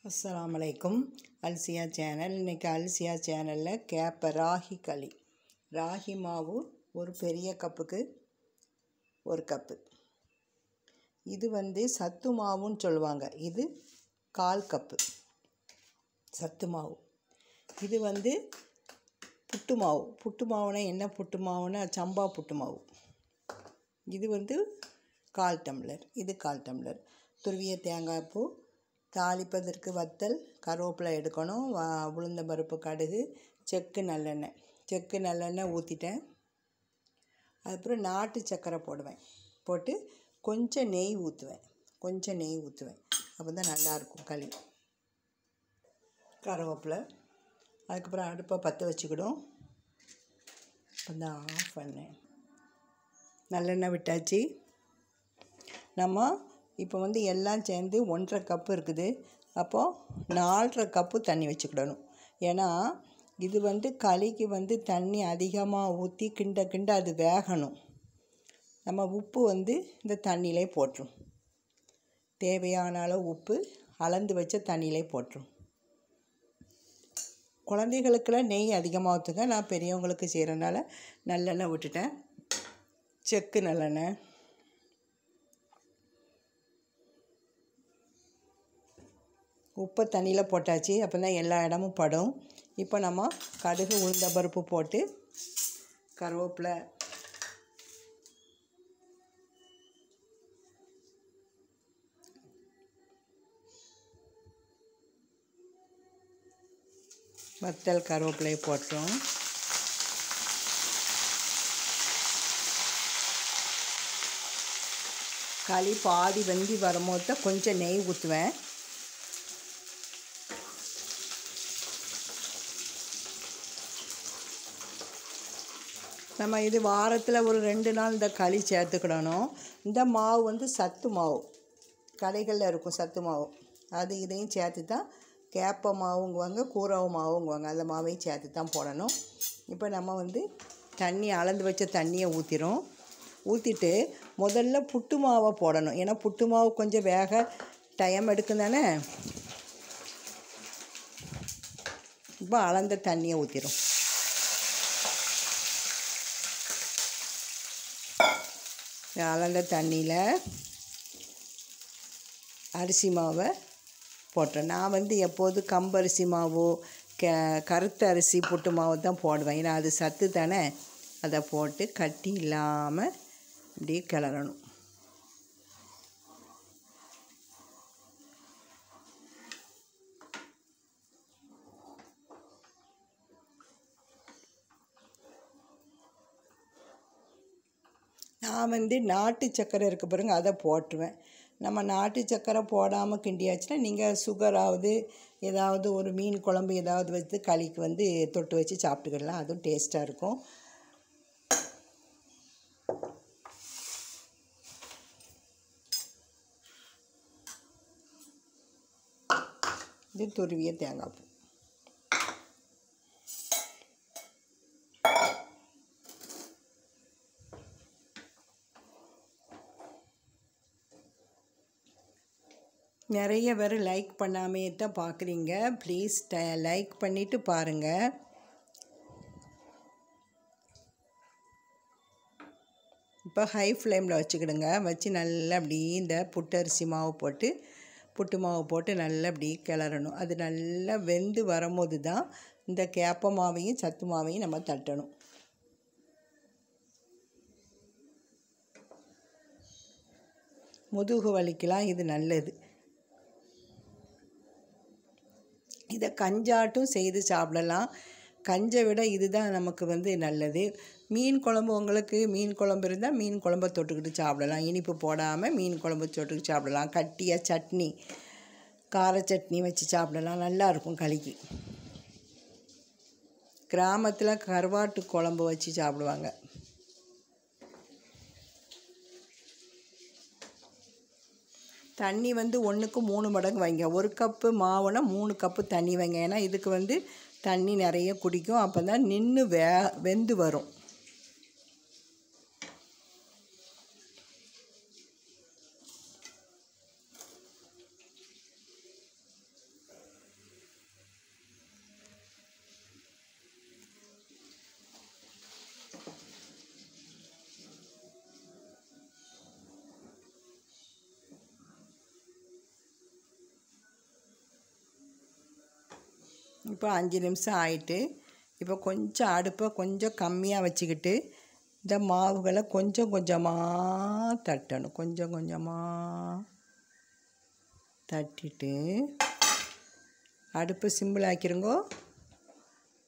अस्सलाम वालेकुम अलसिया சேனல் இன்னைக்கு अलसिया சேனலில் ராகி களி ராகி மாவு ஒரு பெரிய கப்புக்கு ஒரு கப்பு. இது சத்து மாவுன்னு சொல்லுவாங்க. இது 1/4 கப்பு சத்து மாவு. இது புட்டு மாவு. புட்டு மாவுனா என்ன புட்டு மாவுனா சம்பா புட்டு மாவு. இது 1/4 டம்ளர். இது 1/4 டம்ளர். துருவிய தேங்காய் பூ, தாளிப்பதற்கு வத்தல், கருவேப்பிலை எடுக்கணும், உளுந்த பருப்பு, கடுகு, செக்கு நல்லெண்ணெய் ஊற்றிட்டேன். அதுக்கப்புறம் நாட்டு சக்கரை போடுவேன். போட்டு கொஞ்சம் நெய் ஊற்றுவேன். அப்போ தான் நல்லாயிருக்கும் களி. கருவேப்பிலை. அதுக்கப்புறம் அடுப்பை பற்ற வச்சுக்கிடும். இப்போ தான் ஆஃப் பண்ணேன். நல்லெண்ணெய் விட்டாச்சு. நம்ம இப்போ எல்லாம் சேர்ந்து 1.5 கப்பு இருக்குது. அப்போது 4.5 கப்பு தண்ணி வச்சுக்கிடணும். ஏன்னா இது களிக்கு தண்ணி அதிகமாக ஊற்றி கிண்ட அது வேகணும். நம்ம உப்பு இந்த தண்ணியிலே போட்டுரும். தேவையான அளவு உப்பு அளந்து வச்ச தண்ணியிலே போட்டுரும். குழந்தைகளுக்கெல்லாம் நெய் அதிகமாக ஊற்றுங்க. நான் பெரியவங்களுக்கு செய்கிறனால நல்லெண்ணெய் விட்டுட்டேன். செக்கு நல்லெண்ணெய். உப்பை தண்ணியில் போட்டாச்சு. அப்போ தான் எல்லா இடமும் படும். இப்போ நம்ம கடுகு, உளுந்த பருப்பு போட்டு கருவேப்பிலை, வத்தல், கருவேப்பிலையை போட்டுரும். களி பாதி வெந்தி வரும்போது தான் கொஞ்சம் நெய் ஊற்றுவேன். நம்ம இது வாரத்தில் ஒரு 2 நாள் இந்த களி சேர்த்துக்கிடணும். இந்த மாவு சத்து மாவு, கடைகளில் இருக்கும் சத்து மாவு. இதையும் சேர்த்து தான் கேப்ப மாவுங்குவாங்க, கூரவு மாவுங்குவாங்க. அந்த மாவையும் சேர்த்து தான் போடணும். இப்போ நம்ம தண்ணி அளந்து வச்ச தண்ணியை ஊற்றிட்டு முதல்ல புட்டு மாவை போடணும். ஏன்னா புட்டு மாவு கொஞ்சம் வேக டைம் எடுக்கும் தானே. இப்போ அளந்த தண்ணியை ஊற்றிடும். அளந்த தண்ணியில் அரிசி மாவை போட்டேன். நான் எப்போது கம்பரிசி மாவோ கருத்து அரிசி புட்டு மாவு தான் போடுவேன். ஏன்னா அது சத்து தானே. அதை போட்டு கட்டி இல்லாமல் இப்படி கிளறணும். நான் நாட்டு சக்கரை இருக்க பாருங்க, அதை போட்டுருவேன். நம்ம நாட்டு சக்கரை போடாமல் கிண்டியாச்சுன்னா நீங்கள் சுகராவது ஏதாவது ஒரு மீன் குழம்பு ஏதாவது வச்சு களிக்கு தொட்டு வச்சு சாப்பிட்டுக்கிடலாம். அதுவும் டேஸ்ட்டாக இருக்கும். இது துருவிய தேங்காய் பூ. நிறைய பேர் லைக் பண்ணாமே தான் பார்க்குறீங்க. ப்ளீஸ் லைக் பண்ணிவிட்டு பாருங்கள். இப்போ ஹை ஃப்ளேமில் வச்சுக்கிடுங்க. வச்சு நல்லா அப்படி இந்த புட்டரிசி மாவு போட்டு புட்டு மாவு போட்டு நல்லா அப்படி கிளறணும். அது நல்லா வெந்து வரும்போது தான் இந்த கேப்ப மாவையும் சத்து மாவையும் நம்ம தட்டணும். முதுகு வலிக்கெலாம் இது நல்லது. இதை கஞ்சாட்டும் செய்து சாப்பிடலாம். கஞ்சை விட இதுதான் நமக்கு நல்லது. மீன் குழம்பு, உங்களுக்கு மீன் குழம்பு இருந்தால் மீன் குழம்பை தொட்டுக்கிட்டு சாப்பிடலாம். இனிப்பு போடாமல் மீன் குழம்பு தொட்டுக்கிட்டு சாப்பிடலாம். கட்டியாக சட்னி, கார சட்னி வச்சு சாப்பிடலாம். நல்லாயிருக்கும் களிக்கு. கிராமத்தில் கருவாட்டு குழம்பு வச்சு சாப்பிடுவாங்க. தண்ணி 1க்கு 3 மடங்கு வைங்க. 1 கப்பு மாவுனா 3 கப்பு தண்ணி வைங்க. ஏன்னா இதுக்கு தண்ணி நிறைய குடிக்கும். அப்போ தான் நின்று வெந்து வரும். இப்போ 5 நிமிஷம் ஆயிட்டு இப்போ கொஞ்சம் அடுப்பை கொஞ்சம் கம்மியாக வச்சுக்கிட்டு இந்த மாவுகளை கொஞ்சம் கொஞ்சமாக தட்டணும். கொஞ்சம் கொஞ்சமாக தட்டிட்டு அடுப்பு சிம்பிள் ஆக்கிருங்கோ.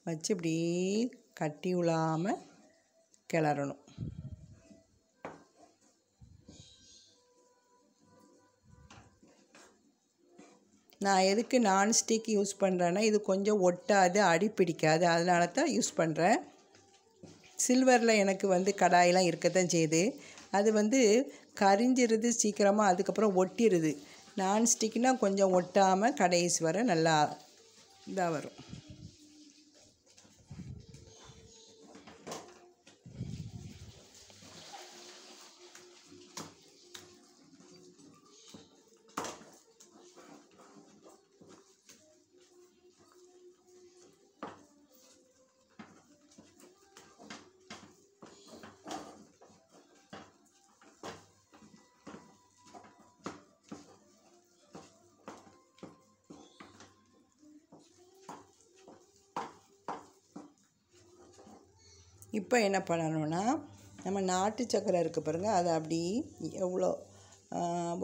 வச்சு இப்படி கட்டி விழாமல் கிளறணும். நான் எதுக்கு நான்ஸ்டிக் யூஸ் பண்ணுறேன்னா இது கொஞ்சம் ஒட்டாது, அடி பிடிக்காது, அதனால தான் யூஸ் பண்ணுறேன். சில்வரில் எனக்கு வந்து கடாயெலாம் இருக்கத்தான் செய்யுது. அது வந்து கரிஞ்சிருது சீக்கிரமாக, அதுக்கப்புறம் ஒட்டிடுது. நான்ஸ்டிக்னால் கொஞ்சம் ஒட்டாமல் கடைசி வர நல்லா இதாக வரும். இப்போ என்ன பண்ணணும்னா நம்ம நாட்டு சக்கரை இருக்குது பாருங்கள், அதை அப்படி எவ்வளோ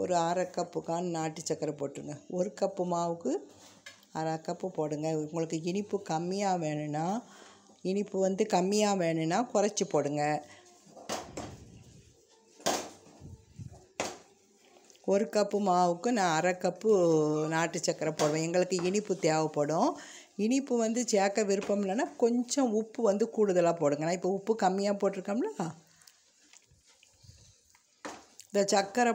ஒரு அரை கப்புக்கான நாட்டு சக்கரை போட்டுருங்க. 1 கப்பு மாவுக்கு அரை கப்பு போடுங்க. உங்களுக்கு இனிப்பு கம்மியாக வேணும்னா இனிப்பு வந்து கம்மியாக வேணும்னா குறைச்சி போடுங்க. 1 கப்பு மாவுக்கு நான் அரை கப்பு நாட்டு சக்கரை போடுவேன். எங்களுக்கு இனிப்பு தேவைப்படும். இனிப்பு வந்து சேர்க்க விருப்பம் இல்லைன்னா கொஞ்சம் உப்பு வந்து கூடுதலாக போடுங்க. நான் இப்போ உப்பு கம்மியாக போட்டிருக்கோம்ல, இந்த சக்கரை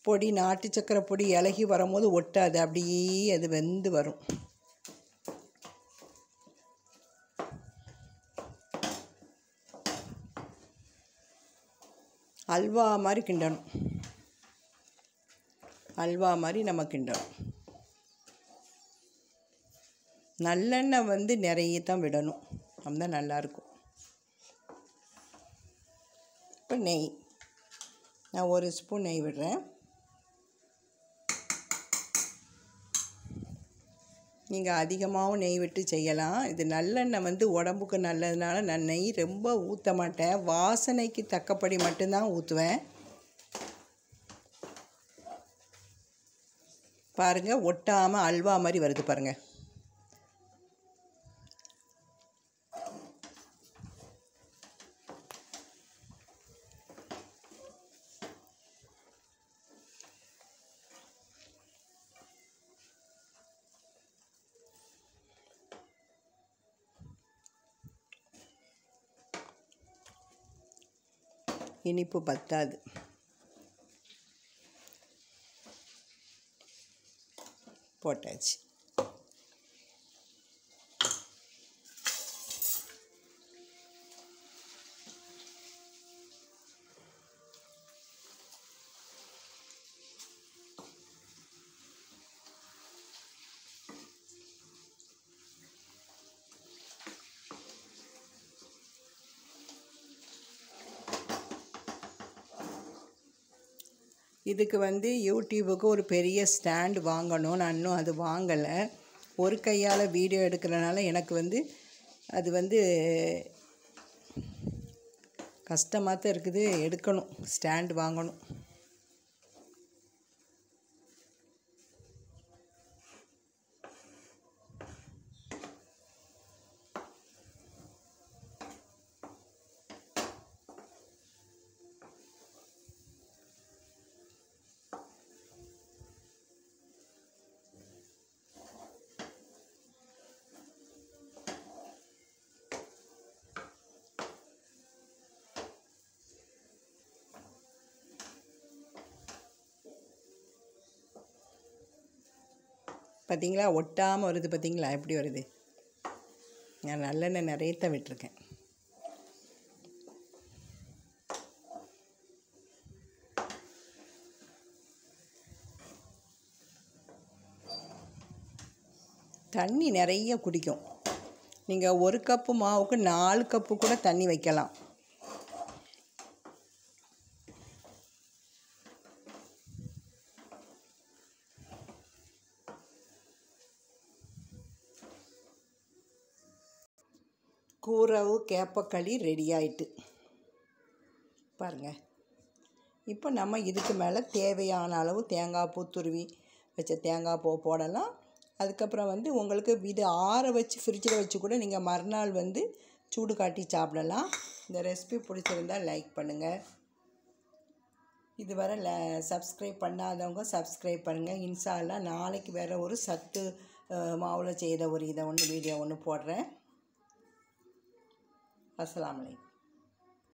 பொடி நாட்டு சக்கரை பொடி இலகி வரும்போது ஒட்டாது, அப்படியே அது வெந்து வரும். அல்வா மாதிரி கிண்டணும். அல்வா மாதிரி நம்ம கிண்டணும். நல்லெண்ணெய் வந்து நிறைய தான் விடணும், அப்பதான் நல்லாயிருக்கும். இப்போ நெய் நான் 1 ஸ்பூன் நெய் விடுறேன். நீங்கள் அதிகமாகவும் நெய் விட்டு செய்யலாம். இது நல்லெண்ணெய் வந்து உடம்புக்கு நல்லதுனால நான் நெய் ரொம்ப ஊற்ற மாட்டேன். வாசனைக்கு தக்கப்படி மட்டும்தான் ஊற்றுவேன். பாருங்கள், ஒட்டாமல் அல்வா மாதிரி வருது பாருங்கள். இனிப்பு பத்தாது. போட்டாச்சு. இதுக்கு வந்து யூடியூபுக்கு ஒரு பெரிய ஸ்டாண்டு வாங்கணும். நான் இன்னும் அது வாங்கலை. ஒரு கையால் வீடியோ எடுக்கிறனால எனக்கு வந்து அது வந்து கஷ்டமாக தான் இருக்குது. எடுக்கணும், ஸ்டாண்டு வாங்கணும். பார்த்தீங்களா, ஒட்டாமல் வருது. பார்த்தீங்களா எப்படி வருது? நான் நல்லெண்ணெய் நிறைய தான் விட்டுருக்கேன். தண்ணி நிறைய குடிக்கும். நீங்கள் 1 கப்பு மாவுக்கு 4 கப்பு கூட தண்ணி வைக்கலாம். கூரவு கேப்பக்களி ரெடி ஆயிட்டு பாருங்கள். இப்போ நம்ம இதுக்கு மேலே தேவையான அளவு தேங்காய் பூ துருவி வச்ச தேங்காய் பூ போடலாம். அதுக்கப்புறம் வந்து உங்களுக்கு இது ஆற வச்சு ஃப்ரிட்ஜில் வச்சு கூட நீங்கள் மறுநாள் வந்து சூடு காட்டி சாப்பிடலாம். இந்த ரெசிபி பிடிச்சிருந்தால் லைக் பண்ணுங்கள். இதுவரை சப்ஸ்கிரைப் பண்ணாதவங்க சப்ஸ்கிரைப் பண்ணுங்கள். இன்ஷா அல்லாஹ் நாளைக்கு வேறு ஒரு சத்து மாவில் செய்த ஒரு வீடியோ ஒன்று போடுறேன். அஸ்ஸலாமு அலைக்கும்.